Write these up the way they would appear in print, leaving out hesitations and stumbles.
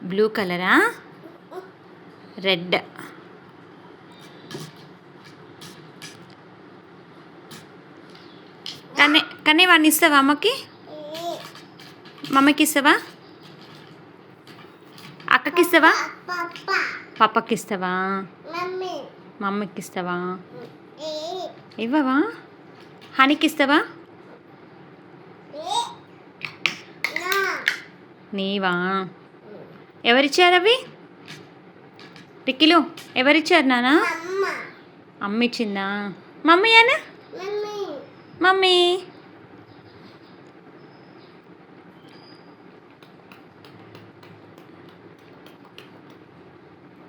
Blue కలరా, red. కానీ వాడిని ఇస్తావా అమ్మకి? మమ్మకి ఇస్తావా? అక్కకి ఇస్తావా? పప్పకి ఇస్తావా? మమ్మకి ఇస్తావా? ఇవ్వవా? హనీకి ఇస్తావా? నీవా? ఎవరిచ్చారు అవి? రిక్కిలు ఎవరిచ్చారు నాన్న? అమ్మ ఇచ్చిందా? మమ్మీ అనా? మమ్మీ.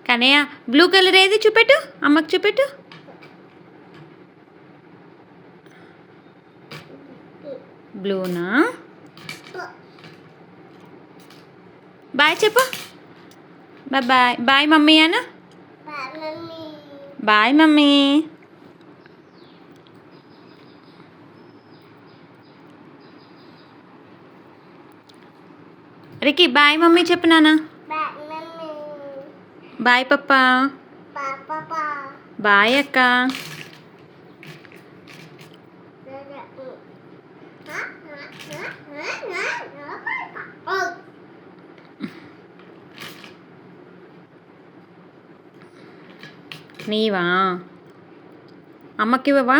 కనయ్య బ్లూ కలర్ ఏది చూపెట్టు, అమ్మకి చూపెట్టు. బ్లూనా? బాయ్ చెప్పు. బాయ్ బాయ్ మమ్మీ అనా? Bye mummy. Ricky bye mummy చెప్పు నాన్న. బాయ్ పప్పా. బాయ్ అక్క. నీవా? అమ్మకి ఇవ్వవా?